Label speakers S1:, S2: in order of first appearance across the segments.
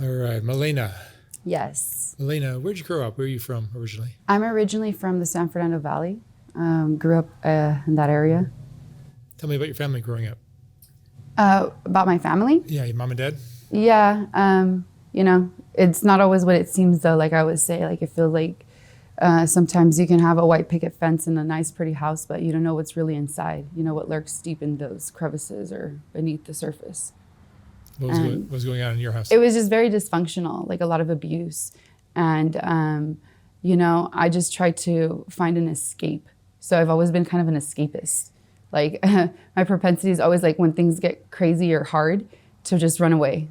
S1: All right, Milena.
S2: Yes.
S1: Milena, where'd you grow up? Where are you from originally?
S2: I'm originally from the San Fernando Valley. Grew up in that area.
S1: Tell me about your family growing up.
S2: About my family?
S1: Yeah, your mom and dad?
S2: Yeah. It's not always what it seems though. Like I would say, like it feels like sometimes you can have a white picket fence and a nice pretty house, but you don't know what's really inside. You know what lurks deep in those crevices or beneath the surface.
S1: What was going on in your house?
S2: It was just very dysfunctional, like a lot of abuse. And, I just tried to find an escape. So I've always been kind of an escapist. Like my propensity is always like when things get crazy or hard to just run away,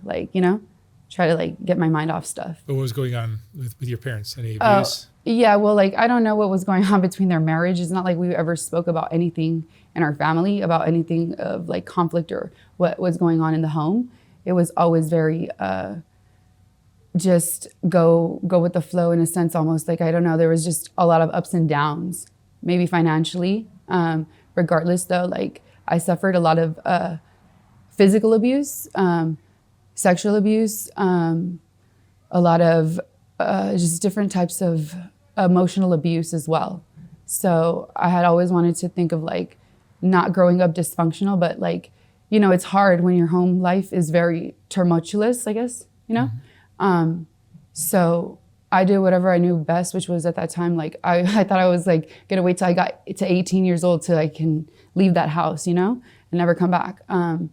S2: try to like get my mind off stuff.
S1: But what was going on with your parents? Any abuse?
S2: Yeah, well, like I don't know what was going on between their marriage. It's not like we ever spoke about anything in our family, about anything of like conflict or what was going on in the home. It was always very just go with the flow in a sense, almost like, I don't know, there was just a lot of ups and downs, maybe financially. Regardless though, like I suffered a lot of physical abuse, sexual abuse, a lot of just different types of emotional abuse as well. So I had always wanted to think of like not growing up dysfunctional, but like, it's hard when your home life is very tumultuous, I guess, Mm-hmm. So I did whatever I knew best, which was at that time, like, I thought I was like, gonna wait till I got to 18 years old till I can leave that house, and never come back. And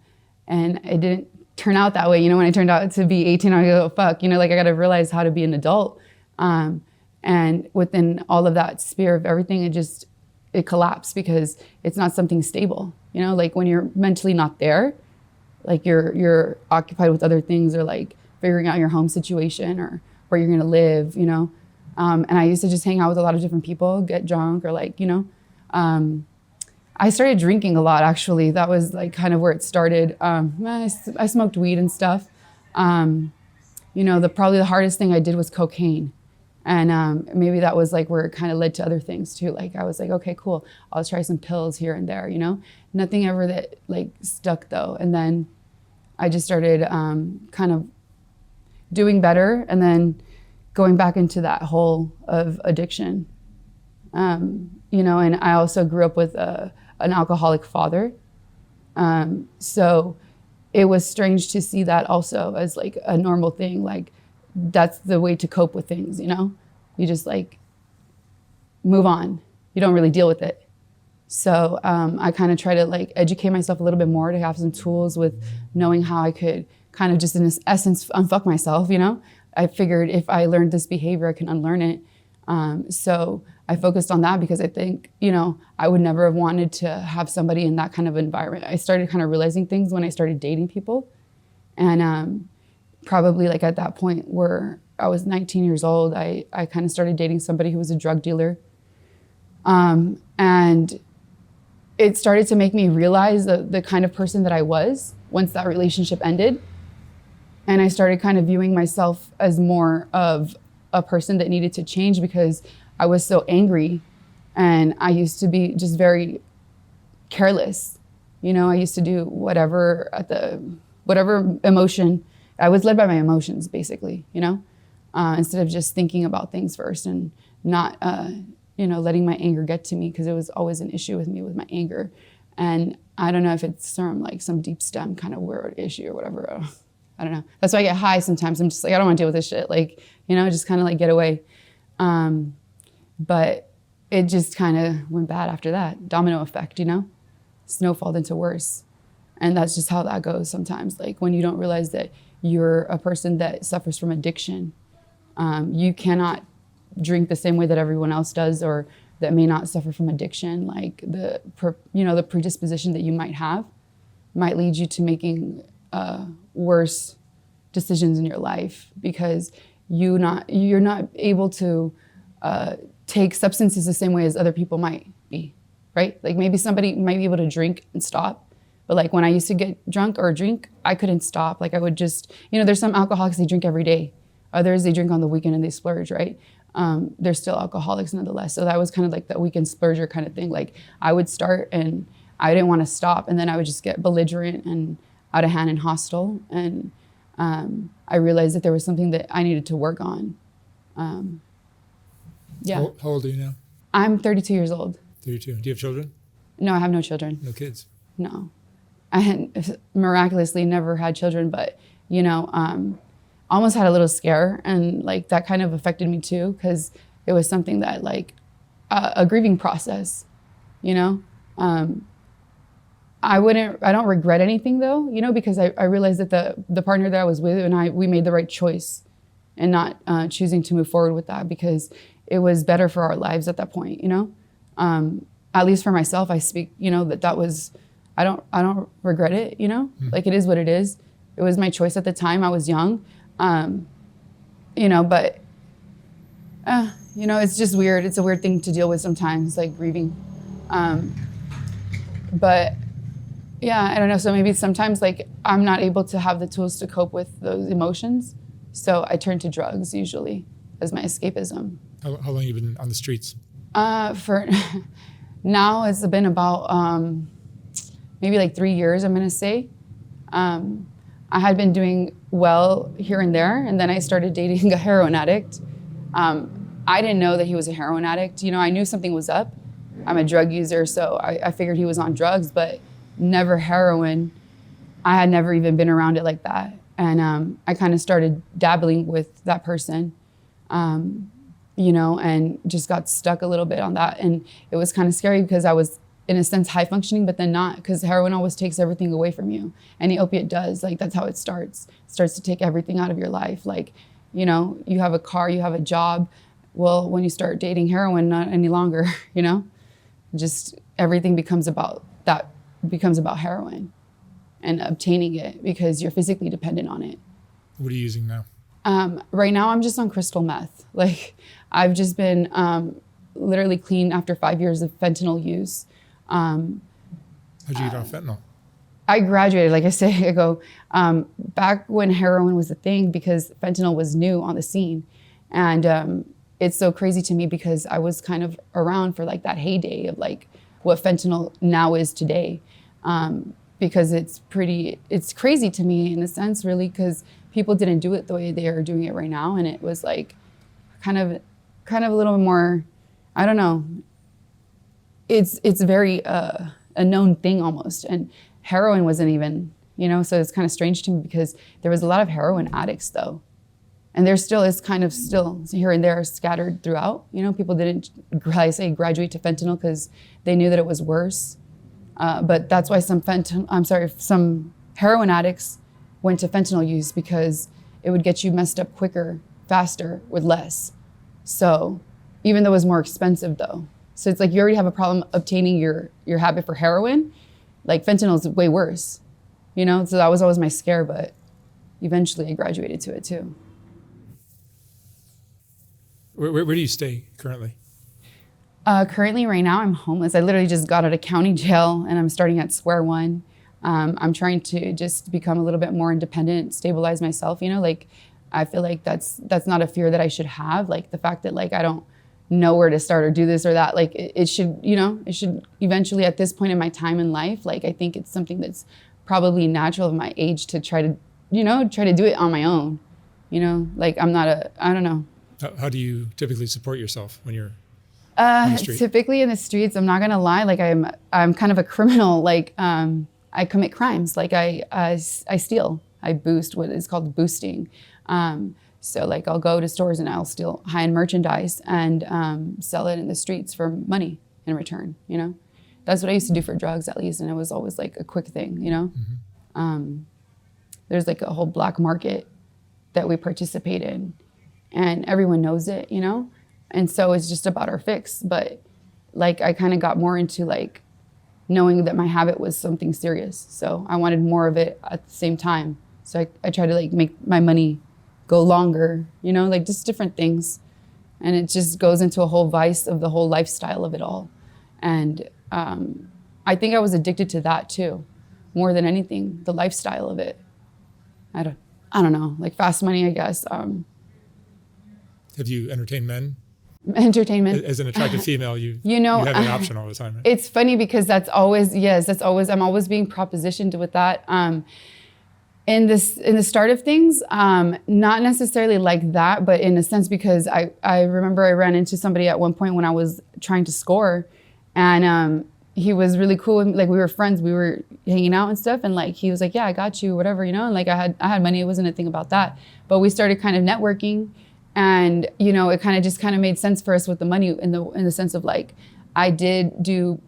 S2: it didn't turn out that way. When I turned out to be 18, I go, fuck, like I gotta realize how to be an adult. And within all of that sphere of everything, it collapsed because it's not something stable. Like when you're mentally not there, like you're occupied with other things or like figuring out your home situation or where you're gonna live, And I used to just hang out with a lot of different people, get drunk or like, I started drinking a lot actually. That was like kind of where it started. I smoked weed and stuff. Probably the hardest thing I did was cocaine. And maybe that was like where it kind of led to other things too. Like I was like, okay, cool. I'll try some pills here and there, Nothing ever that like stuck though. And then I just started kind of doing better and then going back into that hole of addiction. And I also grew up with an alcoholic father. So it was strange to see that also as like a normal thing. Like that's the way to cope with things, You just like move on. You don't really deal with it. So I kind of try to like educate myself a little bit more to have some tools with knowing how I could kind of just in essence unfuck myself, I figured if I learned this behavior, I can unlearn it. So I focused on that because I think, I would never have wanted to have somebody in that kind of environment. I started kind of realizing things when I started dating people. And probably like at that point where I was 19 years old, I kind of started dating somebody who was a drug dealer. And it started to make me realize the kind of person that I was once that relationship ended. And I started kind of viewing myself as more of a person that needed to change because I was so angry and I used to be just very careless. I used to do whatever emotion, I was led by my emotions basically, instead of just thinking about things first and not, letting my anger get to me because it was always an issue with me with my anger. And I don't know if it's from like some deep stem kind of weird issue or whatever. I don't know. That's why I get high sometimes. I'm just like, I don't want to deal with this shit. Like, just kind of like get away. But it just kind of went bad after that. Domino effect, snowfalled into worse. And that's just how that goes sometimes. Like when you don't realize that you're a person that suffers from addiction, you cannot drink the same way that everyone else does or that may not suffer from addiction. Like the predisposition that you might have might lead you to making worse decisions in your life because you're not able to take substances the same way as other people might be, right? Like maybe somebody might be able to drink and stop, but like when I used to get drunk or drink, I couldn't stop. Like I would just, there's some alcoholics, they drink every day. Others, they drink on the weekend and they splurge, right? They're still alcoholics nonetheless. So that was kind of like that weekend splurger kind of thing. Like I would start and I didn't want to stop and then I would just get belligerent and out of hand and hostile. And I realized that there was something that I needed to work on. Yeah.
S1: How old are you now?
S2: I'm 32 years old.
S1: 32. Do you have children?
S2: No, I have no children.
S1: No kids?
S2: No. I had miraculously never had children, but, almost had a little scare. And like that kind of affected me too, because it was something that like a grieving process, I don't regret anything though, because I realized that the partner that I was with and we made the right choice and not choosing to move forward with that because it was better for our lives at that point, at least for myself, I speak, that was, I don't regret it, like it is what it is. It was my choice at the time. I was young, but, it's just weird. It's a weird thing to deal with sometimes, like grieving. But yeah, I don't know. So maybe sometimes like I'm not able to have the tools to cope with those emotions. So I turn to drugs usually as my escapism.
S1: How long have you been on the streets?
S2: For now, it's been about maybe like 3 years, I'm gonna say. I had been doing well here and there, and then I started dating a heroin addict. I didn't know that he was a heroin addict. I knew something was up. I'm a drug user, so I figured he was on drugs, but never heroin. I had never even been around it like that. And I kind of started dabbling with that person, and just got stuck a little bit on that. And it was kind of scary because I was, in a sense, high functioning, but then not, because heroin always takes everything away from you. Any opiate does, like that's how it starts. It starts to take everything out of your life. Like, you have a car, you have a job. Well, when you start dating heroin, not any longer, just everything becomes about heroin and obtaining it because you're physically dependent on it.
S1: What are you using now?
S2: Right now, I'm just on crystal meth. Like, I've just been literally clean after 5 years of fentanyl use.
S1: How'd you get off fentanyl?
S2: I graduated, like I say, back when heroin was a thing because fentanyl was new on the scene. And it's so crazy to me because I was kind of around for like that heyday of like what fentanyl now is today. Because it's crazy to me in a sense, really, because people didn't do it the way they are doing it right now. And it was like kind of a little more, I don't know. It's very a known thing almost. And heroin wasn't even, so it's kind of strange to me because there was a lot of heroin addicts though. And there still is kind of still here and there scattered throughout. People didn't, I say, graduate to fentanyl because they knew that it was worse. But that's why some heroin addicts went to fentanyl use because it would get you messed up quicker, faster, with less. So even though it was more expensive though. So it's like you already have a problem obtaining your habit for heroin, like fentanyl is way worse, So that was always my scare, but eventually I graduated to it too.
S1: Where do you stay currently?
S2: Currently, right now, I'm homeless. I literally just got out of county jail, and I'm starting at square one. I'm trying to just become a little bit more independent, stabilize myself. Like I feel like that's not a fear that I should have. Like the fact that like I don't know where to start or do this or that. Like it should, it should eventually at this point in my time in life. Like I think it's something that's probably natural of my age to try to do it on my own. Like I'm not I don't know.
S1: How do you typically support yourself when you're on the street?
S2: Typically in the streets, I'm not gonna lie, like I'm kind of a criminal. Like I commit crimes. Like I steal. I boost, what is called boosting. So like I'll go to stores and I'll steal high-end merchandise and sell it in the streets for money in return. That's what I used to do for drugs at least, and it was always like a quick thing. Mm-hmm. There's like a whole black market that we participate in. And everyone knows it, And so it's just about our fix. But like I kind of got more into like knowing that my habit was something serious. So I wanted more of it at the same time. So I tried to like make my money go longer, like just different things. And it just goes into a whole vice of the whole lifestyle of it all. And I think I was addicted to that too, more than anything, the lifestyle of it. I don't know, like fast money, I guess.
S1: Have you entertained men?
S2: Entertainment.
S1: As an attractive female, you have an option all the time, right?
S2: It's funny because I'm always being propositioned with that. In the start of things, not necessarily like that, but in a sense, because I remember I ran into somebody at one point when I was trying to score, and he was really cool with me. Like, we were friends, we were hanging out and stuff, and like he was like, yeah, I got you, whatever, you know. And like I had money, it wasn't a thing about that, but we started kind of networking, and you know, it kind of made sense for us with the money in the sense of like, I did do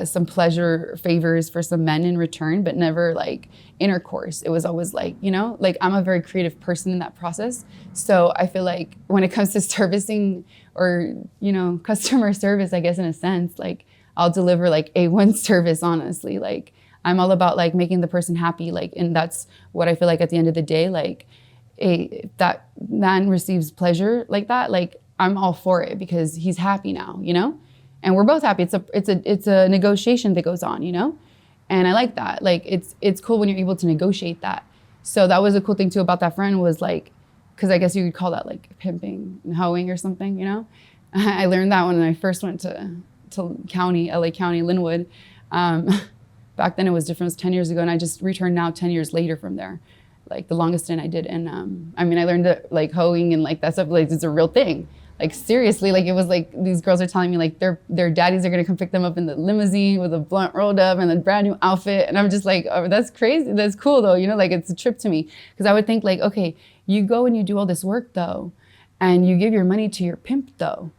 S2: some pleasure favors for some men in return, but never like intercourse. It was always like, you know, like I'm a very creative person in that process. So I feel like when it comes to servicing or, you know, customer service, I guess in a sense, like I'll deliver like A1 service, honestly. Like I'm all about like making the person happy. Like, and that's what I feel like at the end of the day, like if that man receives pleasure like that, like I'm all for it because he's happy now, you know? And we're both happy. It's a negotiation that goes on, you know? And I like that. Like it's cool when you're able to negotiate that. So that was a cool thing too about that friend was like, because I guess you could call that like pimping and hoeing or something, you know? I learned that when I first went to LA County, Linwood. Back then it was different, it was 10 years ago, and I just returned now 10 years later from there. Like the longest stint I did. And I mean, I learned that like hoeing and like that stuff, like it's a real thing. Like seriously, like it was like these girls are telling me like their daddies are gonna come pick them up in the limousine with a blunt rolled up and a brand new outfit, and I'm just like, oh, that's crazy. That's cool though, you know, like it's a trip to me because I would think like, okay, you go and you do all this work though, and you give your money to your pimp though,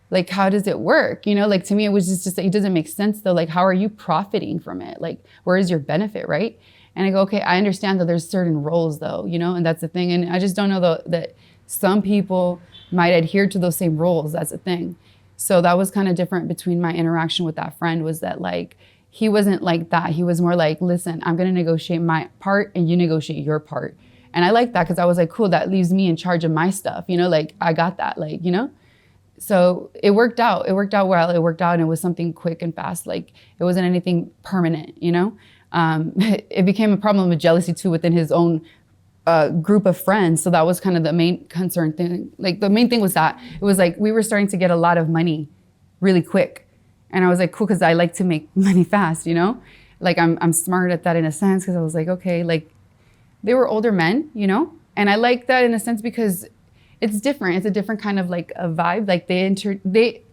S2: like how does it work? You know, like to me it was just it doesn't make sense though. Like how are you profiting from it? Like where is your benefit, right? And I go, okay, I understand that there's certain roles though, you know, and that's the thing, and I just don't know though that some people might adhere to those same roles. That's the thing. So that was kind of different between my interaction with that friend, was that like, he wasn't like that. He was more like, listen, I'm going to negotiate my part and you negotiate your part. And I like that because I was like, cool, that leaves me in charge of my stuff. You know, like I got that, like, you know? So it worked out. It worked out well. It worked out and it was something quick and fast. Like it wasn't anything permanent, you know? It became a problem of jealousy too within his own group of friends. So that was kind of the main concern thing. Like the main thing was that it was like we were starting to get a lot of money really quick. And I was like, cool, because I like to make money fast, you know? Like I'm smart at that in a sense, because I was like, okay, like they were older men, you know? And I like that in a sense because it's different. It's a different kind of like a vibe. Like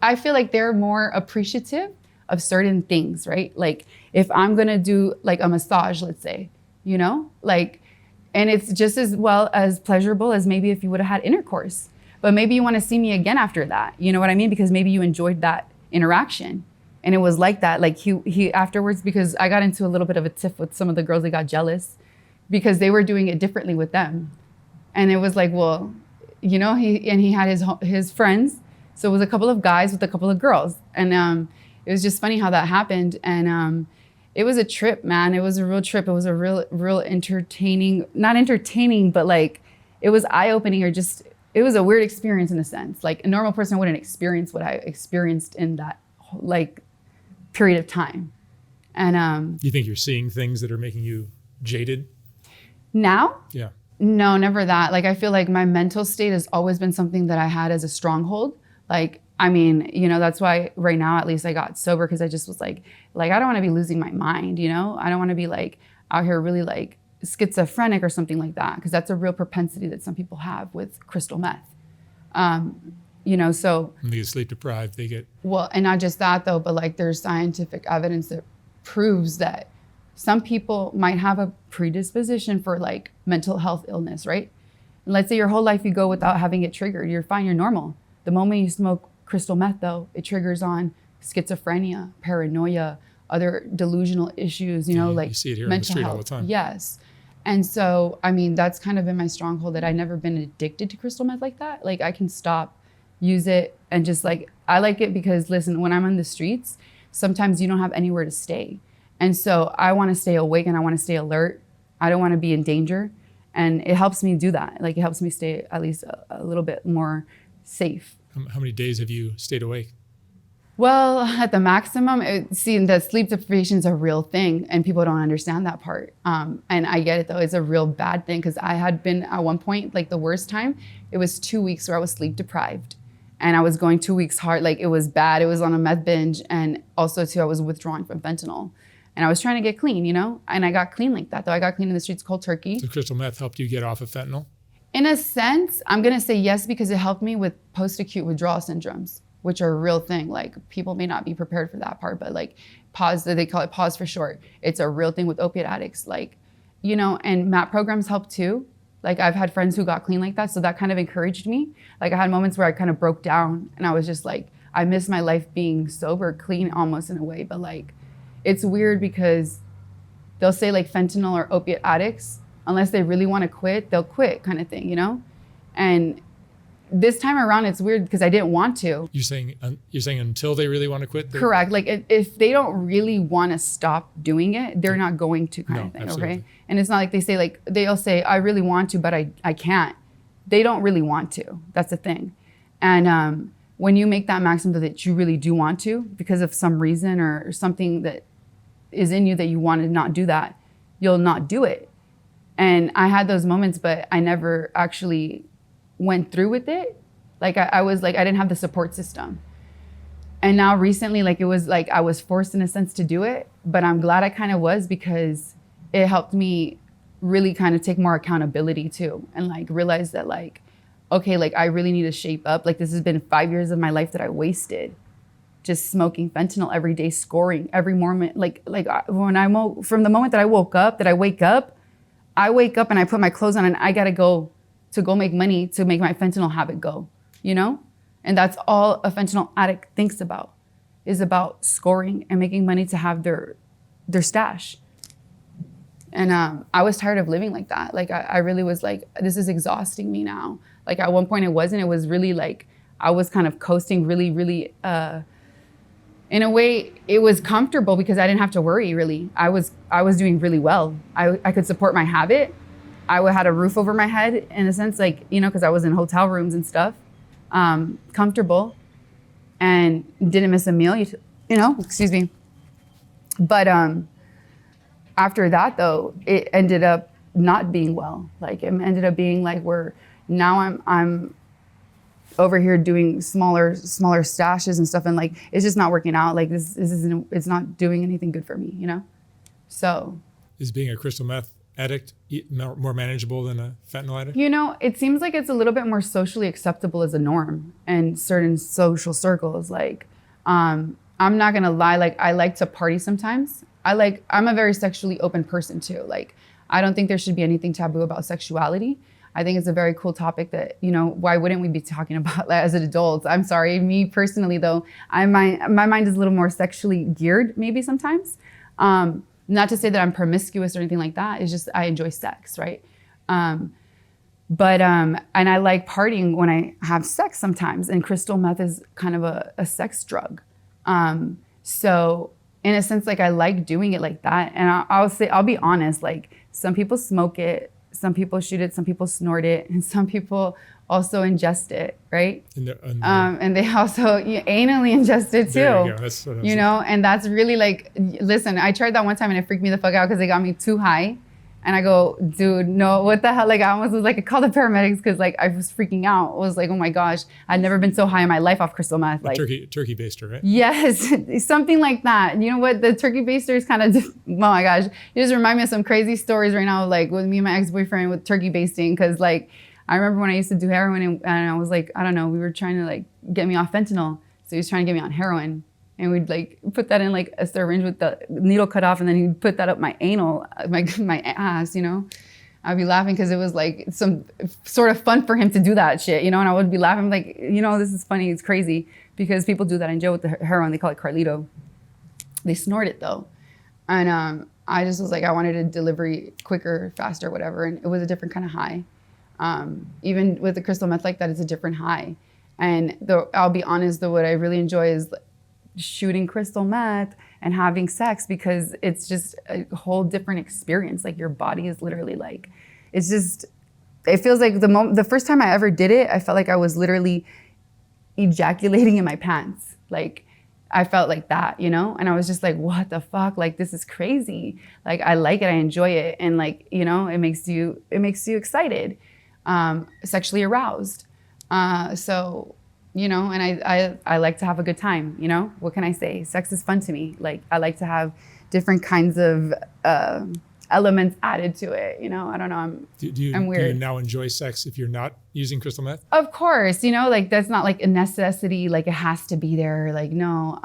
S2: I feel like they're more appreciative of certain things, right? Like if I'm gonna do like a massage, let's say, you know, like, and it's just as well as pleasurable as maybe if you would have had intercourse. But maybe you want to see me again after that. You know what I mean? Because maybe you enjoyed that interaction. And it was like that. Like he afterwards, because I got into a little bit of a tiff with some of the girls that got jealous because they were doing it differently with them. And it was like, well, you know, he had his friends. So it was a couple of guys with a couple of girls. And it was just funny how that happened. And it was a trip, man. It was a real trip. It was a real entertaining, not entertaining, but like it was eye-opening, or just, it was a weird experience in a sense. Like a normal person wouldn't experience what I experienced in that like period of time. And
S1: you think you're seeing things that are making you jaded?
S2: Now?
S1: Yeah.
S2: No, never that. Like I feel like my mental state has always been something that I had as a stronghold. Like, I mean, you know, that's why right now at least I got sober, because I just was like I don't want to be losing my mind, you know? I don't want to be like out here really like schizophrenic or something like that, because that's a real propensity that some people have with crystal meth. You know, so
S1: when they get sleep deprived, they get...
S2: Well, and not just that though, but like there's scientific evidence that proves that some people might have a predisposition for like mental health illness, right? And let's say your whole life you go without having it triggered. You're fine, you're normal. The moment you smoke crystal meth though, it triggers on schizophrenia, paranoia, other delusional issues, you know, like
S1: you see it here
S2: mental
S1: on the street
S2: health.
S1: all the time.
S2: Yes. And so, I mean, that's kind of been my stronghold, that I've never been addicted to crystal meth like that. Like I can stop, use it, and just like, I like it because listen, when I'm on the streets, sometimes you don't have anywhere to stay. And so I want to stay awake and I want to stay alert. I don't want to be in danger. And it helps me do that. Like it helps me stay at least a little bit more safe.
S1: How many days have you stayed awake?
S2: Well, at the maximum, the sleep deprivation is a real thing and people don't understand that part. And I get it though, it's a real bad thing, because I had been at one point, like the worst time, it was 2 weeks where I was sleep deprived. And I was going 2 weeks hard, like it was bad. It was on a meth binge, and also too, I was withdrawing from fentanyl. And I was trying to get clean, you know? And I got clean like that, though. I got clean in the streets cold turkey.
S1: So crystal meth helped you get off of fentanyl?
S2: In a sense, I'm going to say yes, because it helped me with post-acute withdrawal syndromes, which are a real thing. Like, people may not be prepared for that part, but like pause, they call it pause for short. It's a real thing with opiate addicts. Like, you know, and MAT programs help too. Like, I've had friends who got clean like that. So that kind of encouraged me. Like, I had moments where I kind of broke down and I was just like, I miss my life being sober, clean almost in a way. But like, it's weird because they'll say like fentanyl or opiate addicts, unless they really want to quit, they'll quit kind of thing, you know? And this time around, it's weird because I didn't want to.
S1: You're saying until they really want to quit?
S2: Correct. Like, if they don't really want to stop doing it, they're not going to kind of thing,
S1: absolutely.
S2: okay? And it's not like they say, like, they'll say, I really want to, but I can't. They don't really want to. That's the thing. And when you make that maxim that you really do want to, because of some reason or something that is in you that you want to not do that, you'll not do it. And I had those moments, but I never actually went through with it. Like, I was like, I didn't have the support system. And now recently, like, it was like I was forced in a sense to do it, but I'm glad I kind of was, because it helped me really kind of take more accountability too, and like realize that like, okay, like I really need to shape up. Like, this has been 5 years of my life that I wasted just smoking fentanyl every day, scoring every moment. Like when from the moment that I wake up and I put my clothes on and I gotta go make money to make my fentanyl habit go, you know? And that's all a fentanyl addict thinks about, is about scoring and making money to have their stash. And I was tired of living like that. Like, I really was like, this is exhausting me now. Like, at one point it wasn't. It was really like, I was kind of coasting really, really, in a way, it was comfortable because I didn't have to worry, really. I was doing really well. I could support my habit. I had a roof over my head, in a sense, like, you know, because I was in hotel rooms and stuff, comfortable, and didn't miss a meal, you know, excuse me. But after that, though, it ended up not being well. Like, it ended up being like where now I'm over here doing smaller stashes and stuff, and like, it's just not working out. Like, this isn't, it's not doing anything good for me, you know? So.
S1: Is being a crystal meth addict more manageable than a fentanyl addict?
S2: You know, it seems like it's a little bit more socially acceptable as a norm in certain social circles. Like, I'm not gonna lie, like, I like to party sometimes. I'm a very sexually open person too. Like, I don't think there should be anything taboo about sexuality. I think it's a very cool topic that, you know, why wouldn't we be talking about that as adults? I'm sorry, me personally though, my mind is a little more sexually geared maybe sometimes. Not to say that I'm promiscuous or anything like that. It's just, I enjoy sex, right? And I like partying when I have sex sometimes, and crystal meth is kind of a sex drug. So in a sense, like, I like doing it like that. And I'll be honest, like, some people smoke it, some people shoot it, some people snort it, and some people also ingest it, right? And they also anally ingest it too.
S1: There you go. That's what
S2: you know, and that's really like, listen, I tried that one time and it freaked me the fuck out because they got me too high. And I go, dude, no, what the hell? Like, I almost was like, I called the paramedics because like I was freaking out. I was like, oh my gosh, I'd never been so high in my life off crystal meth. Like,
S1: turkey baster, right?
S2: Yes, something like that. You know what? The turkey baster is kind of, oh my gosh, you just remind me of some crazy stories right now, like with me and my ex-boyfriend with turkey basting. Cause like, I remember when I used to do heroin and I was like, I don't know, we were trying to like get me off fentanyl. So he was trying to get me on heroin. And we'd like put that in like a syringe with the needle cut off, and then he'd put that up my anal, my ass, you know? I'd be laughing because it was like some sort of fun for him to do that shit, you know? And I would be laughing like, you know, this is funny, it's crazy. Because people do that in jail with the heroin, they call it Carlito. They snort it though. And I just was like, I wanted a delivery quicker, faster, whatever. And it was a different kind of high. Even with the crystal meth like that, it's a different high. And I'll be honest though, what I really enjoy is shooting crystal meth and having sex, because it's just a whole different experience. Like, your body is literally like, it's just, it feels like the first time I ever did it, I felt like I was literally ejaculating in my pants. Like, I felt like that, you know? And I was just like, what the fuck? Like, this is crazy. Like, I like it, I enjoy it. And like, you know, it makes you excited, sexually aroused. So, you know, and I like to have a good time, you know? What can I say? Sex is fun to me. Like, I like to have different kinds of elements added to it. You know, I don't know. I'm weird.
S1: Do you now enjoy sex if you're not using crystal meth?
S2: Of course, you know, like that's not like a necessity, like it has to be there. Like, no,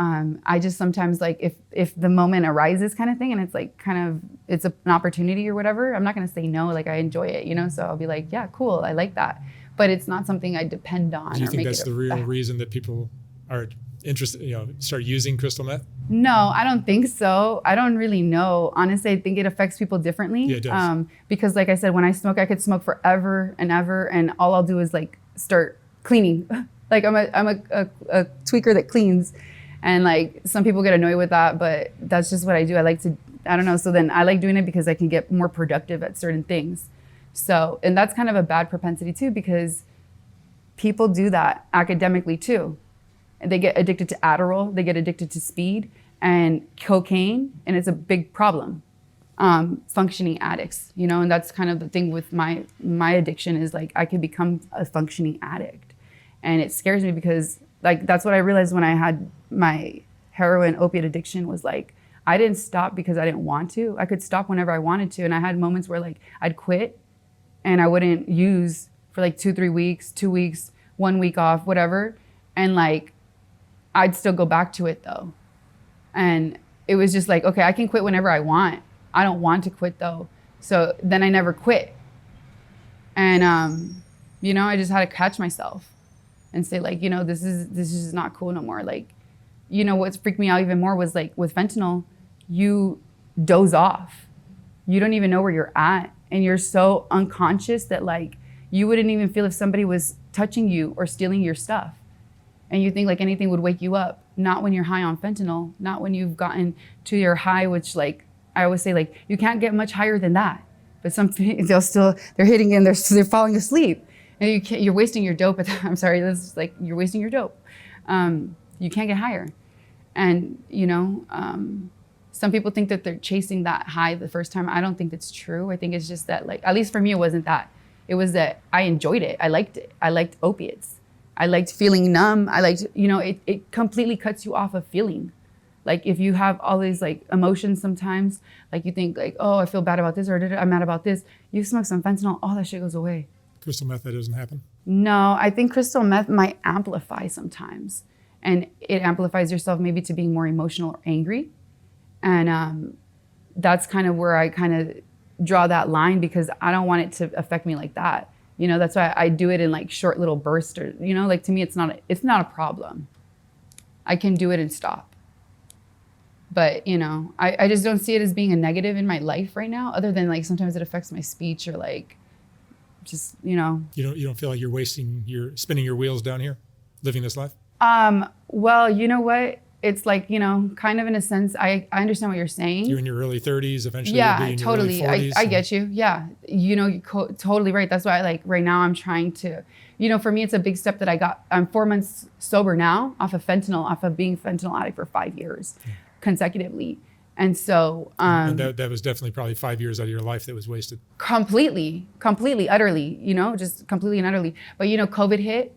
S2: I just sometimes like if the moment arises kind of thing and it's like kind of, it's an opportunity or whatever, I'm not going to say no, like I enjoy it, you know? So I'll be like, yeah, cool. I like that. But it's not something I depend on.
S1: Do you think that's the real reason that people are interested, you know, start using crystal meth?
S2: No, I don't think so. I don't really know. Honestly, I think it affects people differently.
S1: Yeah, it does.
S2: Because like I said, when I smoke, I could smoke forever and ever, and all I'll do is like start cleaning. Like I'm a tweaker that cleans, and like some people get annoyed with that, but that's just what I do. I like to, I don't know. So then I like doing it because I can get more productive at certain things. So, and that's kind of a bad propensity too, because people do that academically too. They get addicted to Adderall, they get addicted to speed and cocaine, and it's a big problem. Functioning addicts, you know, and that's kind of the thing with my addiction is like I could become a functioning addict. And it scares me because like that's what I realized when I had my heroin opiate addiction was like, I didn't stop because I didn't want to. I could stop whenever I wanted to. And I had moments where like I'd quit and I wouldn't use for like 2-3 weeks, 2 weeks, 1 week off, whatever. And like, I'd still go back to it though. And it was just like, okay, I can quit whenever I want. I don't want to quit though. So then I never quit. And, you know, I just had to catch myself and say like, you know, this is not cool no more. Like, you know, what's freaked me out even more was like with fentanyl, you doze off. You don't even know where you're at. And you're so unconscious that like, you wouldn't even feel if somebody was touching you or stealing your stuff. And you think like anything would wake you up. Not when you're high on fentanyl, not when you've gotten to your high, which like, I always say like, you can't get much higher than that. But they're hitting and they're falling asleep. And you're wasting your dope. I'm sorry, this is like, you're wasting your dope. You can't get higher. And you know, some people think that they're chasing that high the first time. I don't think that's true. I think it's just that like, at least for me, it wasn't that. It was that I enjoyed it. I liked it. I liked opiates. I liked feeling numb. I liked, you know, it completely cuts you off of feeling. Like if you have all these like emotions sometimes, like you think like, oh, I feel bad about this or I'm mad about this. You smoke some fentanyl, all that shit goes away.
S1: Crystal meth, that doesn't happen?
S2: No, I think crystal meth might amplify sometimes. And it amplifies yourself maybe to being more emotional or angry. And that's kind of where I kind of draw that line because I don't want it to affect me like that. You know, that's why I do it in like short little bursts or, you know, like to me, it's not a problem. I can do it and stop. But, you know, I just don't see it as being a negative in my life right now, other than like sometimes it affects my speech or like just, you know. You
S1: don't feel like you're spinning your wheels down here, living this life?
S2: Well, you know what? It's like, you know, kind of in a sense, I understand what you're saying.
S1: You're in your early 30s, eventually
S2: yeah,
S1: you'll be in
S2: totally.
S1: your early 40s.
S2: I get you. Yeah. You know, you're totally right. That's why like right now I'm trying to, you know, for me, it's a big step that I'm 4 months sober now off of being fentanyl addict for 5 years consecutively. And so,
S1: and that was definitely probably 5 years out of your life that was wasted.
S2: Completely, utterly, you know, just completely and utterly. But, you know, COVID hit,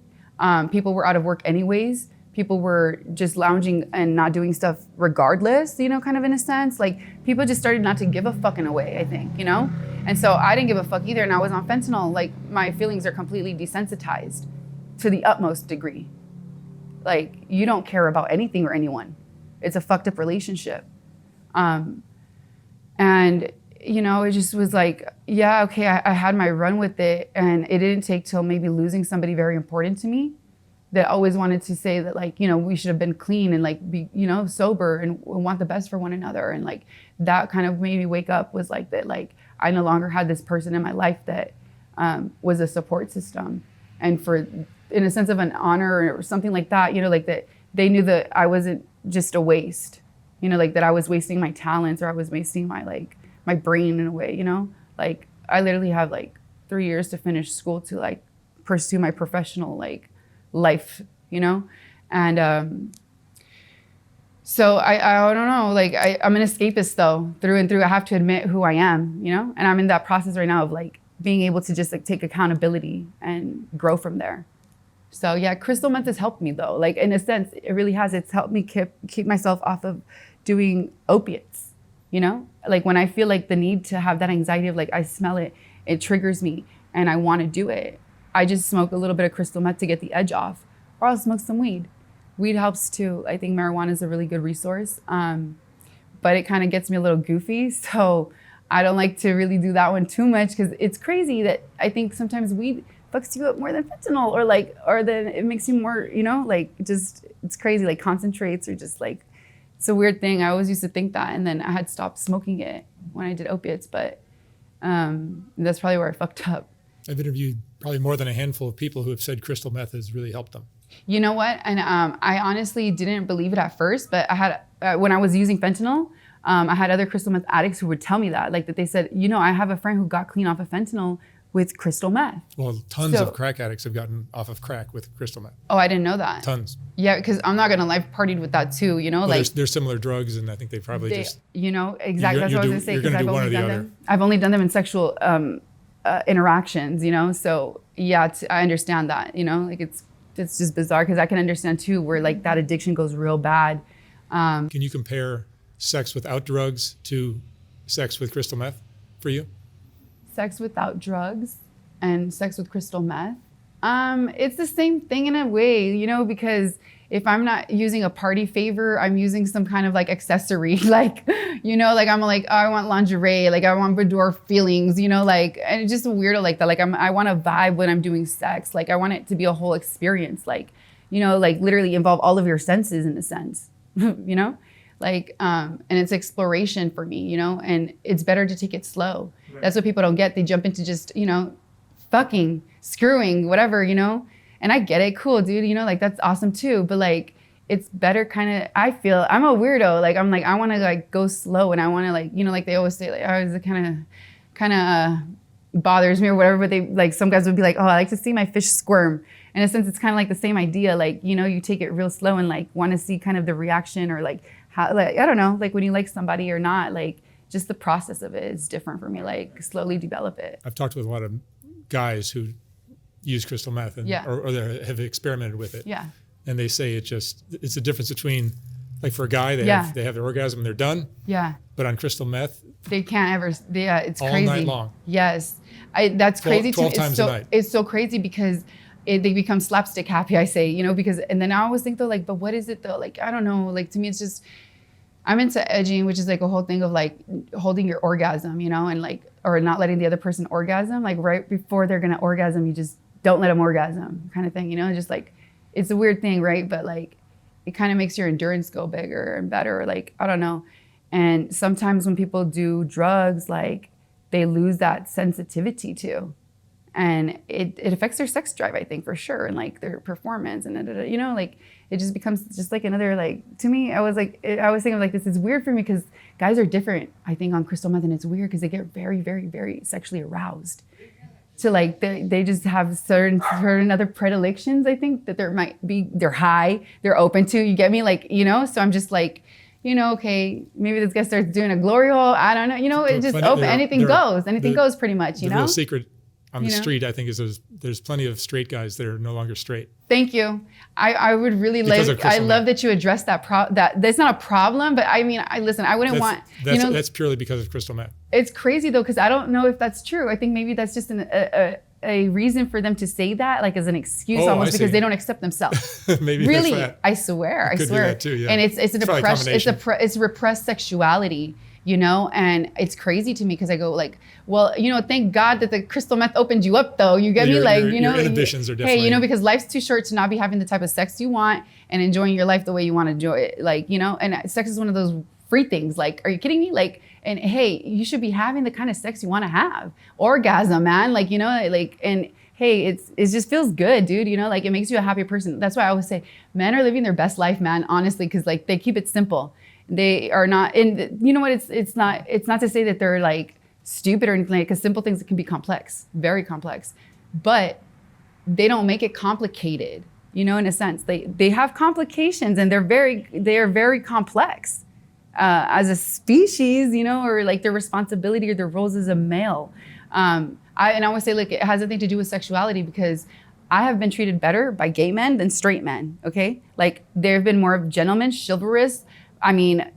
S2: people were out of work anyways. People were just lounging and not doing stuff regardless, you know, kind of in a sense. Like people just started not to give a fuck in a way, I think, you know? And so I didn't give a fuck either. And I was on fentanyl. Like my feelings are completely desensitized to the utmost degree. Like you don't care about anything or anyone. It's a fucked up relationship. And, you know, it just was like, yeah, okay, I had my run with it. And it didn't take till maybe losing somebody very important to me that always wanted to say that like, you know, we should have been clean and like be, you know, sober and want the best for one another. And like that kind of made me wake up was like that, like I no longer had this person in my life that was a support system. And for, in a sense of an honor or something like that, you know, like that they knew that I wasn't just a waste, you know, like that I was wasting my talents or I was wasting my brain in a way, you know, like I literally have like 3 years to finish school to like pursue my professional like life, you know? And so I don't know, like I'm an escapist though, through and through. I have to admit who I am, you know? And I'm in that process right now of like being able to just like take accountability and grow from there. So yeah, crystal meth has helped me though. Like in a sense, it really has. It's helped me keep myself off of doing opiates. you know? Like when I feel like the need to have that anxiety of like, I smell it, it triggers me and I want to do it. I just smoke a little bit of crystal meth to get the edge off, or I'll smoke some weed. Weed helps too. I think marijuana is a really good resource, but it kind of gets me a little goofy. So I don't like to really do that one too much because it's crazy that I think sometimes weed fucks you up more than fentanyl, or then it makes you more, you know, like just, it's crazy, like concentrates or just like, it's a weird thing. I always used to think that, and then I had stopped smoking it when I did opiates, but that's probably where I fucked up.
S1: I've interviewed probably more than a handful of people who have said crystal meth has really helped them.
S2: You know what? And I honestly didn't believe it at first, but I had, when I was using fentanyl, I had other crystal meth addicts who would tell me that, like that they said, you know, I have a friend who got clean off of fentanyl with crystal meth.
S1: Well, tons of crack addicts have gotten off of crack with crystal meth.
S2: Oh, I didn't know that.
S1: Tons.
S2: Yeah, because I'm not gonna lie, I've partied with that too, you know?
S1: Well,
S2: like
S1: there's similar drugs, and I think they probably just...
S2: You know, exactly, that's what I was gonna say, because I've only done them. I've only done them in sexual interactions, you know? So yeah, I understand that, you know? Like it's just bizarre, because I can understand too where like that addiction goes real bad.
S1: Can you compare sex without drugs to sex with crystal meth for you?
S2: Sex without drugs and sex with crystal meth. It's the same thing in a way, you know, because if I'm not using a party favor, I'm using some kind of like accessory, like, you know, like I'm like, oh, I want lingerie, like I want boudoir feelings, you know, like, and it's just a weirdo like that. Like I want to vibe when I'm doing sex. Like I want it to be a whole experience, like, you know, like literally involve all of your senses in a sense, you know, like, and it's exploration for me, you know, and it's better to take it slow. Right. That's what people don't get. They jump into just, you know, fucking, screwing, whatever, you know? And I get it, cool, dude, you know, like that's awesome too. But like, it's better kind of, I feel, I'm a weirdo. Like, I'm like, I want to like go slow, and I want to like, you know, like they always say, like, oh, it kind of bothers me or whatever. But they, like, some guys would be like, oh, I like to see my fish squirm. In a sense, it's kind of like the same idea. Like, you know, you take it real slow and like want to see kind of the reaction, or like how, like, I don't know, like when you like somebody or not, like just the process of it is different for me. Like slowly develop it.
S1: I've talked with a lot of guys who use crystal meth and or they have experimented with it.
S2: Yeah.
S1: And they say it's the difference between, like for a guy, they have their orgasm and they're done.
S2: Yeah.
S1: But on crystal meth,
S2: they can't ever. Yeah, it's
S1: all
S2: crazy.
S1: All night long.
S2: Yes, that's crazy.
S1: 12 times a night.
S2: It's so crazy because they become slapstick happy. I say, you know, because and then I always think though, like, but what is it though? Like, I don't know. Like to me, it's just I'm into edging, which is like a whole thing of like holding your orgasm, you know, and like or not letting the other person orgasm. Like right before they're gonna orgasm, you just don't let them orgasm, kind of thing, you know. Just like it's a weird thing, right? But like it kind of makes your endurance go bigger and better. Like I don't know. And sometimes when people do drugs, like they lose that sensitivity too. And it affects their sex drive, I think, for sure. And like their performance and, you know, like it just becomes just like another, like, to me, I was thinking like this is weird for me because guys are different, I think, on crystal meth. And it's weird because they get very, very, very sexually aroused. So like they just have certain other predilections, I think, that they're high, they're open to, you get me? Like, you know, so I'm just like, you know, okay, maybe this guy starts doing a glory hole. I don't know. You know, it's just open. Anything goes. Anything goes pretty much, you know?
S1: The real secret on the street, I think, is there's plenty of straight guys that are no longer straight.
S2: Thank you. I would really like, I love that you addressed that that's not a problem, but I mean, listen, I wouldn't want, you know.
S1: That's purely because of crystal meth.
S2: It's crazy though, because I don't know if that's true. I think maybe that's just a reason for them to say that, like as an excuse almost, because they don't accept themselves.
S1: Maybe
S2: really,
S1: that's that.
S2: I swear.
S1: Be that too, yeah.
S2: And it's repressed sexuality, you know, and it's crazy to me because I go like, well, you know, thank God that the crystal meth opened you up though. You get me? Like, you know,
S1: your inhibitions are definitely.
S2: Hey, you know, because life's too short to not be having the type of sex you want and enjoying your life the way you want to enjoy it. Like, you know, and sex is one of those free things. Like, are you kidding me? Like, and hey, you should be having the kind of sex you want to have. Orgasm, man. Like, you know, like, and hey, it just feels good, dude. You know, like it makes you a happy person. That's why I always say men are living their best life, man, honestly, because like they keep it simple. They are not, and you know what, it's not to say that they're like stupid or anything, because simple things can be complex, very complex, but they don't make it complicated, you know, in a sense. They have complications and they are very complex as a species, you know, or like their responsibility or their roles as a male. I always say, like, it has nothing to do with sexuality, because I have been treated better by gay men than straight men, okay? Like, there have been more gentlemen, chivalrous. I mean,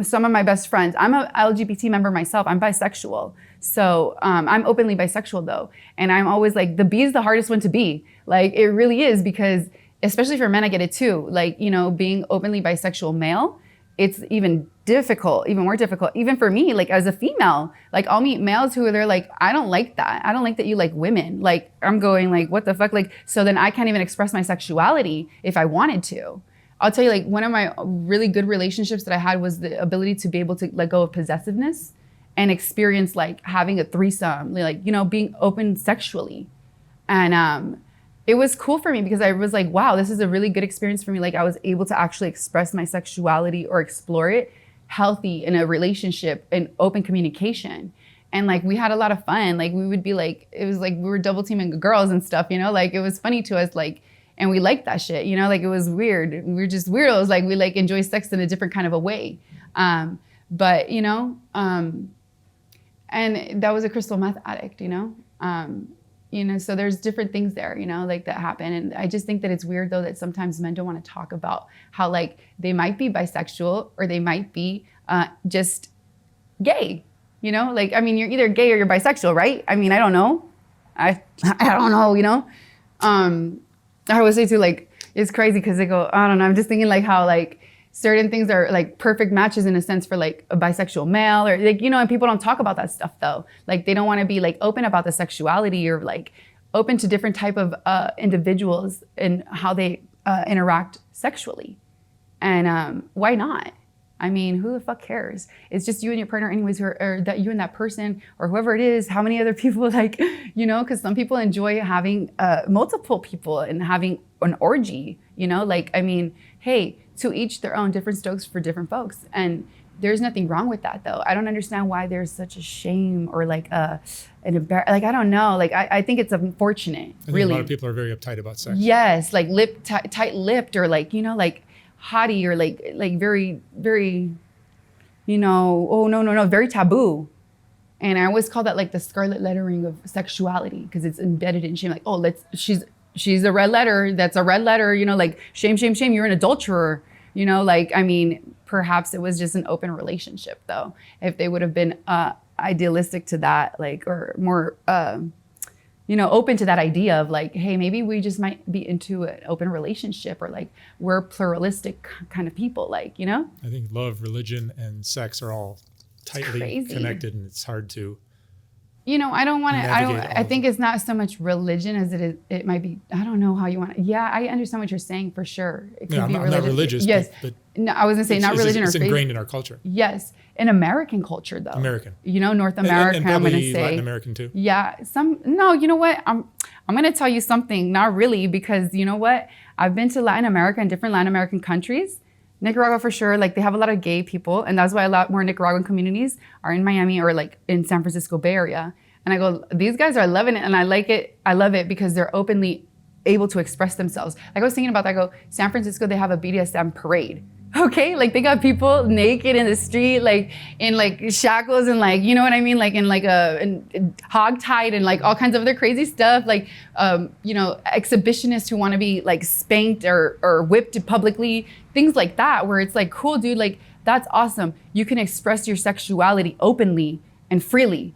S2: some of my best friends, I'm a LGBT member myself, I'm bisexual. So I'm openly bisexual though. And I'm always like, the B is the hardest one to be. Like it really is, because especially for men, I get it too. Like, you know, being openly bisexual male, it's even more difficult, even for me, like as a female. Like I'll meet males who are they're like, I don't like that. I don't like that you like women. Like I'm going like, what the fuck? Like, so then I can't even express my sexuality if I wanted to. I'll tell you, like one of my really good relationships that I had was the ability to be able to let go of possessiveness and experience like having a threesome, like, you know, being open sexually. And it was cool for me because I was like, wow, this is a really good experience for me. Like I was able to actually express my sexuality or explore it healthy in a relationship and open communication. And like we had a lot of fun. Like we would be like, it was like we were double teaming girls and stuff, you know, like it was funny to us, like, and we liked that shit, you know, like it was weird. We were just weirdos. Like we like enjoy sex in a different kind of a way. But you know, and that was a crystal meth addict, you know? You know, so there's different things there, you know, like that happen. And I just think that it's weird though that sometimes men don't want to talk about how like they might be bisexual or they might be just gay, you know? Like, I mean, you're either gay or you're bisexual, right? I mean, I don't know. I don't know, you know? I always say too, like, it's crazy because they go, I don't know, I'm just thinking like how like certain things are like perfect matches in a sense for like a bisexual male or like, you know, and people don't talk about that stuff though. Like they don't want to be like open about the sexuality or like open to different type of individuals and how they interact sexually. And why not? I mean, who the fuck cares? It's just you and your partner anyways, or that you and that person or whoever it is, how many other people like, you know, because some people enjoy having multiple people and having an orgy, you know, like, I mean, hey, to each their own, different strokes for different folks. And there's nothing wrong with that though. I don't understand why there's such a shame or like an like, I don't know. Like, I think it's unfortunate,
S1: I think
S2: really.
S1: a lot of people are very uptight about sex.
S2: Yes, like tight-lipped or like, you know, like haughty or like very, very, you know, oh, no, very taboo. And I always call that like the scarlet lettering of sexuality because it's embedded in shame. Like, oh, she's a red letter. That's a red letter, you know, like shame, shame, shame. You're an adulterer, you know, like, I mean, perhaps it was just an open relationship though. If they would have been idealistic to that, like, or more, you know, open to that idea of like, hey, maybe we just might be into an open relationship or like we're pluralistic kind of people, like, you know?
S1: I think love, religion, and sex are all tightly connected, and it's hard to.
S2: You know, I think it's not so much religion as it might be, I don't know how you want to, yeah, I understand what you're saying for sure. It could be
S1: I'm not religious.
S2: Yes.
S1: But
S2: no, I was going to say not religion or faith.
S1: It's ingrained in our culture.
S2: Yes. In American culture though.
S1: American.
S2: You know, North America,
S1: and
S2: I'm going to
S1: probably
S2: say.
S1: Latin American too.
S2: Yeah. No, you know what? I'm going to tell you something, not really, because you know what? I've been to Latin America and different Latin American countries. Nicaragua for sure, like they have a lot of gay people, and that's why a lot more Nicaraguan communities are in Miami or like in San Francisco Bay Area. And I go, these guys are loving it and I like it. I love it because they're openly able to express themselves. Like I was thinking about that, I go, San Francisco, they have a BDSM parade. Okay, like they got people naked in the street, like in like shackles and like, you know what I mean? Like in like hog-tied and like all kinds of other crazy stuff. Like, you know, exhibitionists who want to be like spanked or whipped publicly, things like that, where it's like, cool, dude, like that's awesome. You can express your sexuality openly and freely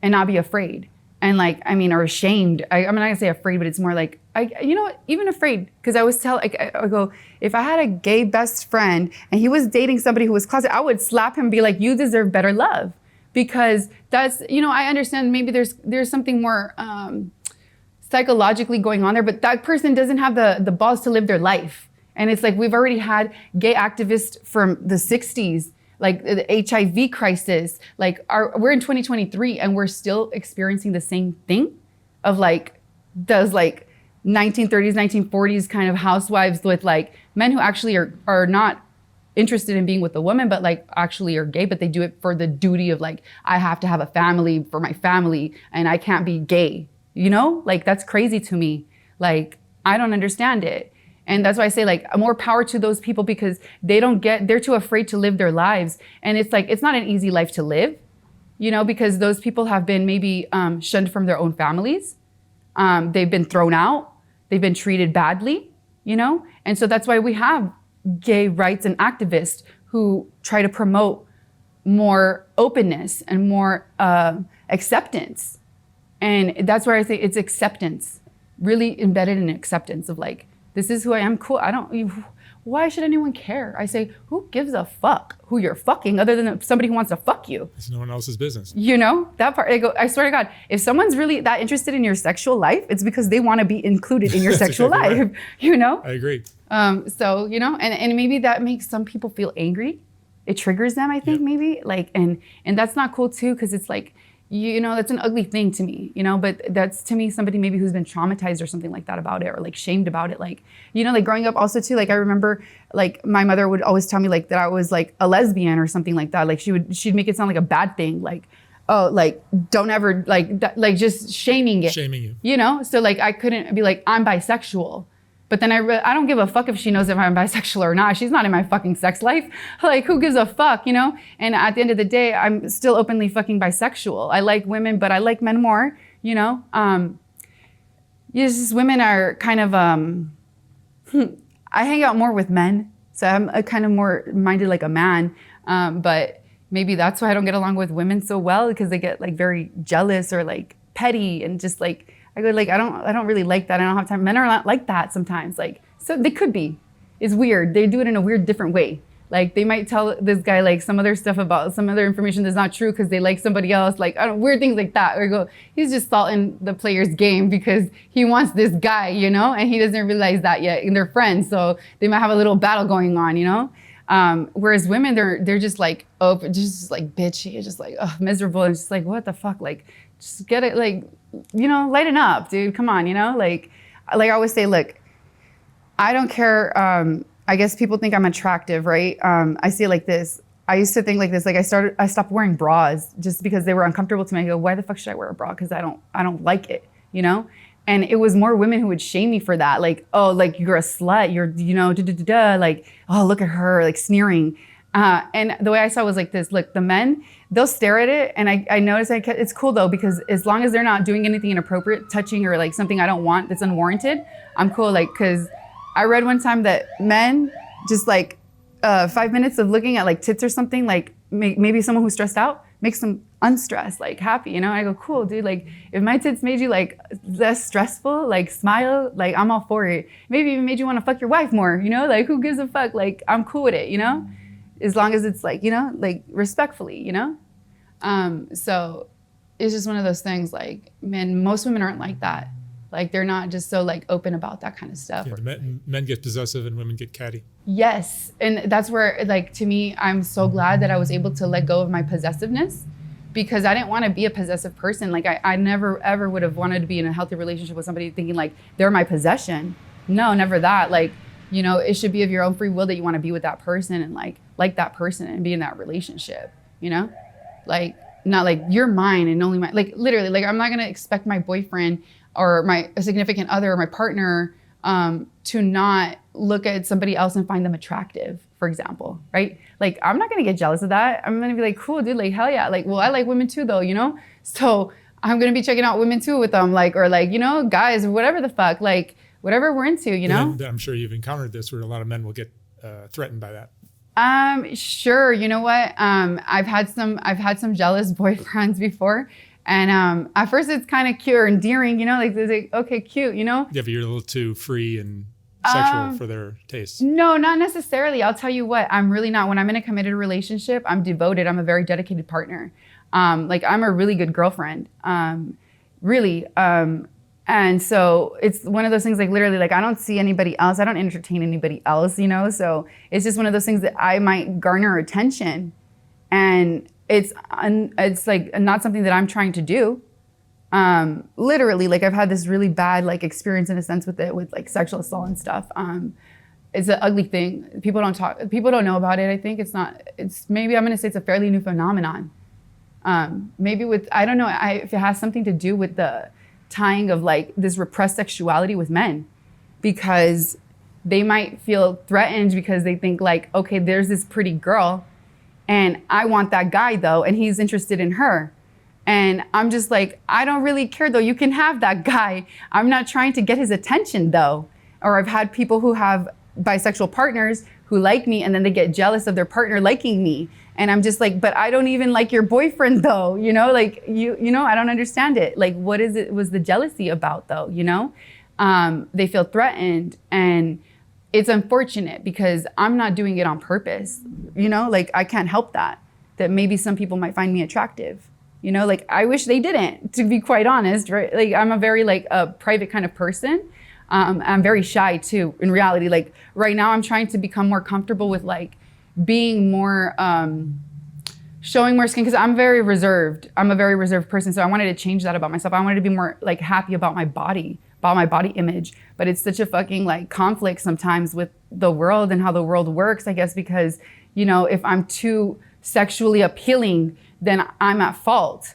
S2: and not be afraid. And like, I mean, or ashamed. I'm not gonna say afraid, but it's more like, you know what, even afraid. Because I always tell, like, I go, if I had a gay best friend and he was dating somebody who was closeted, I would slap him and be like, you deserve better love. Because that's, you know, I understand maybe there's something more psychologically going on there, but that person doesn't have the balls to live their life. And it's like, we've already had gay activists from the 60s, like the HIV crisis, like we're in 2023 and we're still experiencing the same thing of like those like 1930s, 1940s kind of housewives with like men who actually are not interested in being with a woman, but like actually are gay, but they do it for the duty of like, I have to have a family for my family and I can't be gay, you know? Like that's crazy to me. Like, I don't understand it. And that's why I say like more power to those people because they're too afraid to live their lives. And it's like, it's not an easy life to live, you know, because those people have been maybe shunned from their own families. They've been thrown out. They've been treated badly, you know? And so that's why we have gay rights and activists who try to promote more openness and more acceptance. And that's where I say it's acceptance, really embedded in acceptance of like, this is who I am, cool. Why should anyone care? I say, who gives a fuck who you're fucking other than somebody who wants to fuck you?
S1: It's no one else's business.
S2: You know, that part, I swear to God, if someone's really that interested in your sexual life, it's because they want to be included in your sexual
S1: exactly
S2: life,
S1: right.
S2: you know?
S1: I agree.
S2: So, you know, and maybe that makes some people feel angry. It triggers them, I think, maybe. Like, and that's not cool too, because it's like, you know, that's an ugly thing to me, you know, but that's to me somebody maybe who's been traumatized or something like that about it, or like shamed about it. Like, you know, like growing up also too, like I remember like my mother would always tell me like that I was like a lesbian or something like that. Like she'd make it sound like a bad thing. Like, oh, like don't ever like that, like just shaming it.
S1: Shaming
S2: You know? So like I couldn't be like, I'm bisexual. But then I don't give a fuck if she knows if I'm bisexual or not. She's not in my fucking sex life. Like, who gives a fuck, you know? And at the end of the day, I'm still openly fucking bisexual. I like women, but I like men more, you know? Just women are kind of, I hang out more with men. So I'm kind of more minded like a man. But maybe that's why I don't get along with women so well, because they get like very jealous or like petty and just like, I go like, I don't really like that. I don't have time. Men are not like that sometimes. Like, so they could be. It's weird. They do it in a weird, different way. Like they might tell this guy like some other stuff about some other information that's not true because they like somebody else. Like weird things like that. Or I go, he's just salting the player's game because he wants this guy, you know, and he doesn't realize that yet. And they're friends, so they might have a little battle going on, you know. Whereas women, they're just like open, just like bitchy, just like miserable, and just like what the fuck, like just get it, like, you know, lighten up, dude. Come on, you know, like I always say, look, I don't care. I guess people think I'm attractive, right? I see it like this. I used to think like this, like I stopped wearing bras just because they were uncomfortable to me. I go, why the fuck should I wear a bra? Because I don't like it, you know? And it was more women who would shame me for that. Like, oh, like you're a slut, you're, you know, like, oh, look at her, like sneering. And the way I saw it was like this, look, the men, they'll stare at it. And I noticed it's cool though, because as long as they're not doing anything inappropriate, touching or like something I don't want that's unwarranted, I'm cool. Like, cause I read one time that men just like 5 minutes of looking at like tits or something, like maybe someone who's stressed out makes them unstressed, like happy, you know? I go, cool, dude. Like if my tits made you like less stressful, like smile, like I'm all for it. Maybe even made you want to fuck your wife more, you know? Like who gives a fuck? Like I'm cool with it, you know? As long as it's like, you know, like respectfully, you know? So it's just one of those things like, man, most women aren't like that. Like they're not just so like open about that kind of stuff.
S1: Yeah, men get possessive and women get catty.
S2: Yes. And that's where like, to me, I'm so glad that I was able to let go of my possessiveness, because I didn't want to be a possessive person. Like I never ever would have wanted to be in a healthy relationship with somebody thinking like they're my possession. No, never that. Like, you know, it should be of your own free will that you want to be with that person and like that person and be in that relationship, you know? Like, not like you're mine and only mine. Like literally, like I'm not going to expect my boyfriend or my significant other or my partner to not look at somebody else and find them attractive, for example, right? Like, I'm not going to get jealous of that. I'm going to be like, cool, dude, like, hell yeah. Like, well, I like women too, though, you know? So I'm going to be checking out women too with them, like, or like, you know, guys, or whatever the fuck, like, whatever we're into, you know?
S1: I'm sure you've encountered this where a lot of men will get threatened by that.
S2: Sure. You know what? I've had some jealous boyfriends before. And at first it's kind of cute or endearing, you know, like they're like, okay, cute, you know?
S1: Yeah, but you're a little too free and sexual for their tastes.
S2: No, not necessarily. I'll tell you what, I'm really not. When I'm in a committed relationship, I'm devoted. I'm a very dedicated partner. Like I'm a really good girlfriend, really. And so it's one of those things like literally like I don't see anybody else. I don't entertain anybody else, you know? So it's just one of those things that I might garner attention, and it's like not something that I'm trying to do. Literally, like I've had this really bad like experience in a sense with it, with like sexual assault and stuff. It's an ugly thing. People don't know about it. I think maybe I'm gonna say it's a fairly new phenomenon. Maybe with, I don't know, if it has something to do with the tying of like this repressed sexuality with men, because they might feel threatened because they think like, okay, there's this pretty girl and I want that guy though, and he's interested in her. And I'm just like, I don't really care though. You can have that guy. I'm not trying to get his attention though. Or I've had people who have bisexual partners who like me and then they get jealous of their partner liking me. And I'm just like, but I don't even like your boyfriend though, you know, like you know, I don't understand it. Like, what is it was the jealousy about though, you know? They feel threatened, and it's unfortunate because I'm not doing it on purpose, you know, like I can't help that maybe some people might find me attractive, you know, like I wish they didn't, to be quite honest, right? Like I'm a very like a private kind of person. I'm very shy too, in reality. Like right now I'm trying to become more comfortable with like being more, showing more skin, because I'm very reserved. I'm a very reserved person. So I wanted to change that about myself. I wanted to be more like happy about my body image. But it's such a fucking like conflict sometimes with the world and how the world works, I guess, because, you know, if I'm too sexually appealing, then I'm at fault.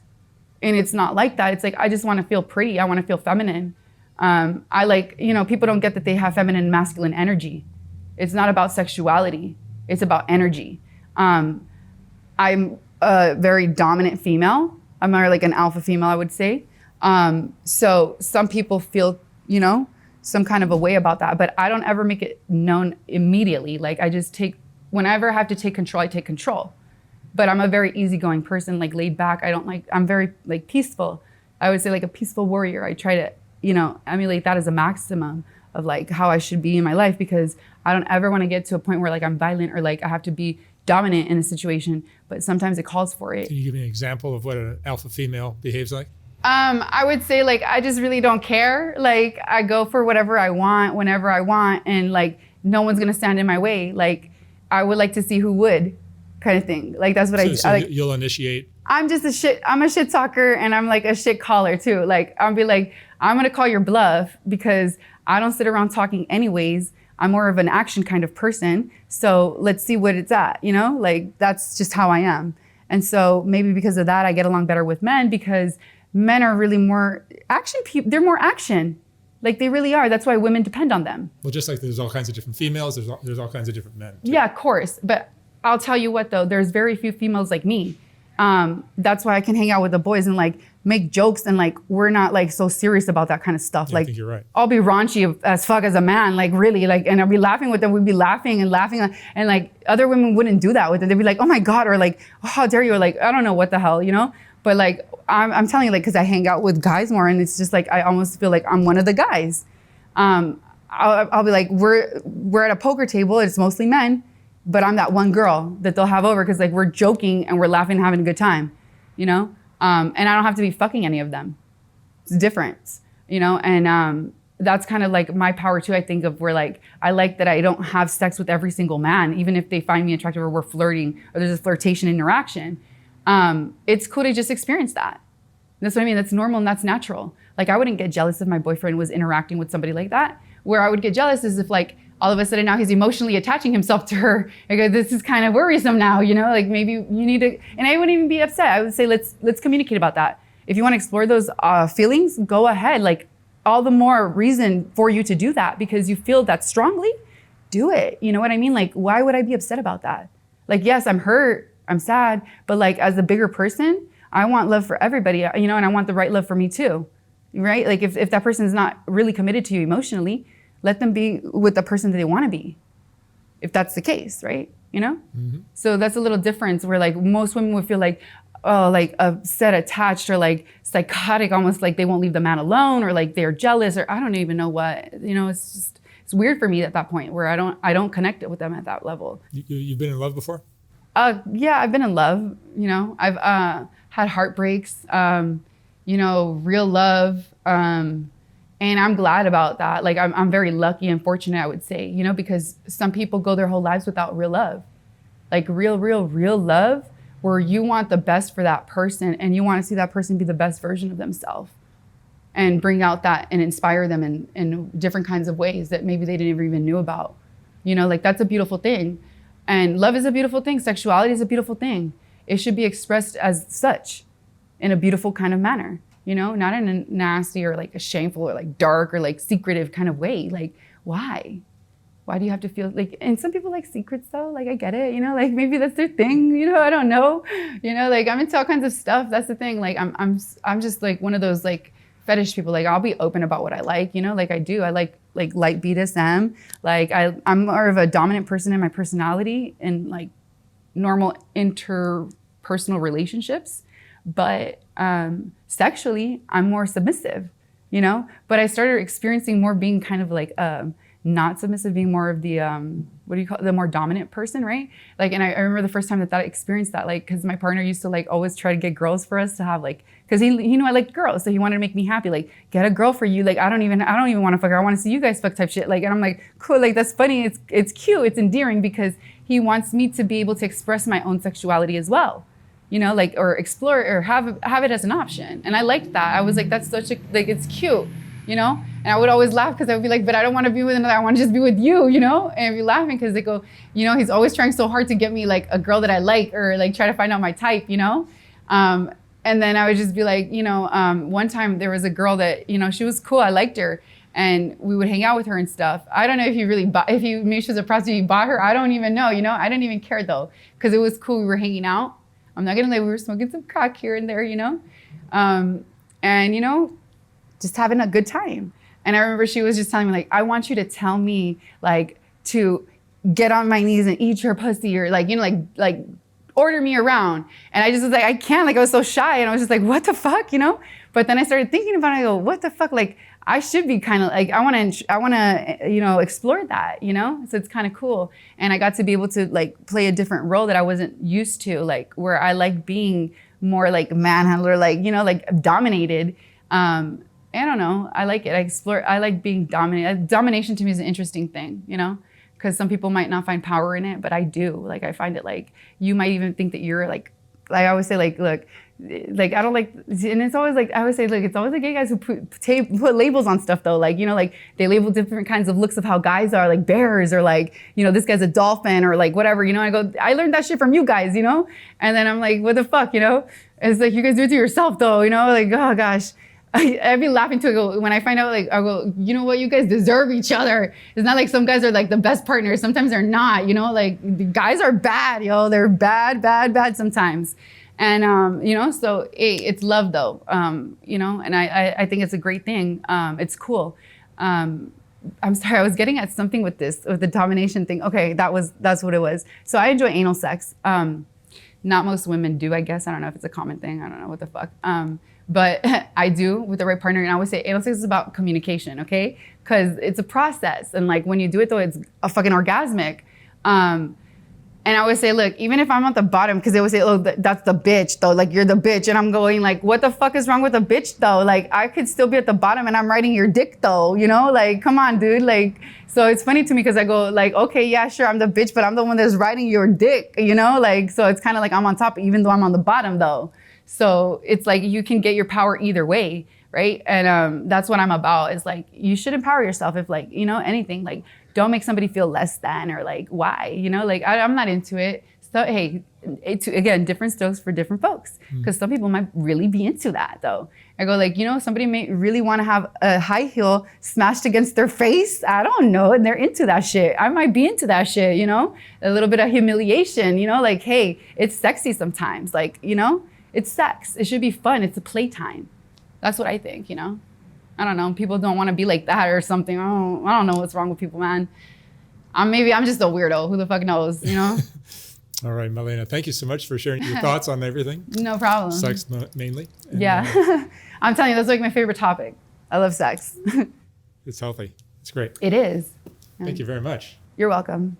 S2: And it's not like that. It's like, I just want to feel pretty. I want to feel feminine. I like, you know, people don't get that they have feminine and masculine energy. It's not about sexuality. It's about energy. I'm a very dominant female. I'm more like an alpha female, I would say. So some people feel, you know, some kind of a way about that, but I don't ever make it known immediately. Like I just whenever I have to take control, I take control. But I'm a very easygoing person, like laid back. I'm very like peaceful. I would say like a peaceful warrior. I try to, you know, emulate that as a maximum of like how I should be in my life, because I don't ever want to get to a point where like I'm violent or like I have to be dominant in a situation, but sometimes it calls for it.
S1: Can you give me an example of what an alpha female behaves like?
S2: I would say like, I just really don't care. Like I go for whatever I want, whenever I want, and like no one's gonna stand in my way. Like I would like to see who would, kind of thing. Like that's what
S1: So
S2: I like.
S1: You'll initiate.
S2: I'm a shit talker, and I'm like a shit caller too. Like I'll be like, I'm gonna call your bluff because I don't sit around talking anyways. I'm more of an action kind of person. So let's see what it's at, you know? Like that's just how I am. And so maybe because of that, I get along better with men, because men are really more action people. They're more action. Like they really are. That's why women depend on them.
S1: Well, just like there's all kinds of different females, there's all kinds of different men too.
S2: Yeah, of course. But I'll tell you what though, there's very few females like me. That's why I can hang out with the boys and like make jokes, and like we're not like so serious about that kind of stuff.
S1: Yeah,
S2: like
S1: I think you're right.
S2: I'll be raunchy as fuck as a man, like really, like, and I'll be laughing with them. We'd be laughing, and like other women wouldn't do that with them. They'd be like, oh my God, or like, oh, how dare you, or like, I don't know what the hell, you know? But like, I'm telling you, like, because I hang out with guys more, and it's just like, I almost feel like I'm one of the guys. I'll be like, we're at a poker table, it's mostly men, but I'm that one girl that they'll have over because like we're joking and we're laughing and having a good time, you know? And I don't have to be fucking any of them. It's different, you know? And that's kind of like my power too, I think, of where like, I like that I don't have sex with every single man, even if they find me attractive or we're flirting or there's a flirtation interaction. It's cool to just experience that. That's what I mean. That's normal and that's natural. Like I wouldn't get jealous if my boyfriend was interacting with somebody like that. Where I would get jealous is if like, all of a sudden now he's emotionally attaching himself to her. I go, this is kind of worrisome now, you know, like maybe you need to, and I wouldn't even be upset. I would say, let's communicate about that. If you want to explore those feelings, go ahead. Like all the more reason for you to do that, because you feel that strongly, do it. You know what I mean? Like, why would I be upset about that? Like, yes, I'm hurt, I'm sad, but like as a bigger person, I want love for everybody, you know, and I want the right love for me too, right? Like if that person is not really committed to you emotionally, let them be with the person that they want to be, if that's the case, right? You know? Mm-hmm. So that's a little difference where like most women would feel like, oh, like upset, attached, or like psychotic, almost like they won't leave the man alone, or like they're jealous, or I don't even know what, you know, it's weird for me at that point where I don't connect it with them at that level.
S1: You've been in love before?
S2: Yeah, I've been in love, you know, I've had heartbreaks, you know, real love, and I'm glad about that. Like I'm very lucky and fortunate, I would say, you know, because some people go their whole lives without real love. Like real love, where you want the best for that person and you want to see that person be the best version of themselves and bring out that and inspire them in different kinds of ways that maybe they didn't even knew about. You know, like that's a beautiful thing. And love is a beautiful thing. Sexuality is a beautiful thing. It should be expressed as such in a beautiful kind of manner. You know, not in a nasty or like a shameful or like dark or like secretive kind of way. Like, why? Why do you have to feel like, and some people like secrets though, like I get it, you know, like maybe that's their thing, you know, I don't know. You know, like I'm into all kinds of stuff. That's the thing. Like I'm just like one of those like fetish people. Like I'll be open about what I like, you know, like I do. I like light BDSM. Like I'm more of a dominant person in my personality and like normal interpersonal relationships. But sexually, I'm more submissive, you know? But I started experiencing more being kind of like not submissive, being more of the, what do you call it? The more dominant person, right? Like, and I remember the first time that I experienced that, like, cause my partner used to like always try to get girls for us to have like, cause he knew I liked girls. So he wanted to make me happy. Like, get a girl for you. Like, I don't even want to fuck her. I want to see you guys fuck type shit. Like, and I'm like, cool. Like, that's funny. It's cute. It's endearing because he wants me to be able to express my own sexuality as well. You know, like, or explore or have it as an option. And I liked that. I was like, that's such a, like, it's cute, you know? And I would always laugh because I would be like, but I don't want to be with another. I want to just be with you, you know? And I'd be laughing because they go, you know, he's always trying so hard to get me like a girl that I like or like try to find out my type, you know? And then I would just be like, you know, one time there was a girl that, you know, she was cool. I liked her. And we would hang out with her and stuff. I don't know if he really bought, if he maybe she was a prostitute, he bought her. I don't even know, you know? I didn't even care though, because it was cool. We were hanging out. I'm not gonna lie, we were smoking some crack here and there, you know? And, you know, just having a good time. And I remember she was just telling me, like, I want you to tell me, like, to get on my knees and eat your pussy or, like, you know, like order me around. And I just was like, I can't. Like, I was so shy. And I was just like, what the fuck, you know? But then I started thinking about it. I go, what the fuck? Like, I should be kind of like, I want to, you know, explore that, you know? So it's kind of cool. And I got to be able to like play a different role that I wasn't used to, like where I like being more like manhandler, like, you know, like dominated. I don't know. I like it. I like being dominated. Domination to me is an interesting thing, you know? Because some people might not find power in it, but I do. Like, I find it like, you might even think that you're like I always say, like, look, like, I don't like, and it's always like, I always say, like, it's always the gay guys who put labels on stuff though. Like, you know, like they label different kinds of looks of how guys are, like bears or like, you know, this guy's a dolphin or like whatever, you know, I go, I learned that shit from you guys, you know? And then I'm like, what the fuck, you know? It's like, you guys do it to yourself though, you know? Like, oh gosh. I'd be laughing too. I go, when I find out, like, I go, you know what? You guys deserve each other. It's not like some guys are like the best partners. Sometimes they're not, you know, like the guys are bad, yo. They're bad sometimes. And, you know, so it's love though, you know, and I think it's a great thing. It's cool. I'm sorry, I was getting at something with the domination thing. Okay, that's what it was. So I enjoy anal sex. Not most women do, I guess. I don't know if it's a common thing. I don't know what the fuck. But I do with the right partner. And I always say anal sex is about communication, okay? Because it's a process. And like when you do it though, it's a fucking orgasmic. And I always say, look, even if I'm at the bottom, because they always say, oh, that's the bitch though. Like you're the bitch. And I'm going like, what the fuck is wrong with a bitch though? Like I could still be at the bottom and I'm riding your dick though, you know? Like, come on, dude. Like, so it's funny to me because I go like, okay, yeah, sure, I'm the bitch, but I'm the one that's riding your dick, you know? Like, so it's kind of like I'm on top, even though I'm on the bottom though. So it's like you can get your power either way, right? And that's what I'm about is like, you should empower yourself if like, you know, anything, like don't make somebody feel less than or like, why, you know, like I'm not into it. So, hey, again, different strokes for different folks because some people might really be into that though. I go like, you know, somebody may really want to have a high heel smashed against their face. I don't know. And they're into that shit. I might be into that shit, you know, a little bit of humiliation, you know, like, hey, it's sexy sometimes. Like, you know, it's sex. It should be fun. It's a playtime. That's what I think, you know? I don't know. People don't want to be like that or something. I don't know what's wrong with people, man. Maybe I'm just a weirdo. Who the fuck knows, you know?
S1: All right, Milena, thank you so much for sharing your thoughts on everything. No problem. Sex mainly. And,
S2: yeah. I'm telling you, that's like my favorite topic. I love sex.
S1: It's healthy. It's great.
S2: It is.
S1: Thank you very much.
S2: You're welcome.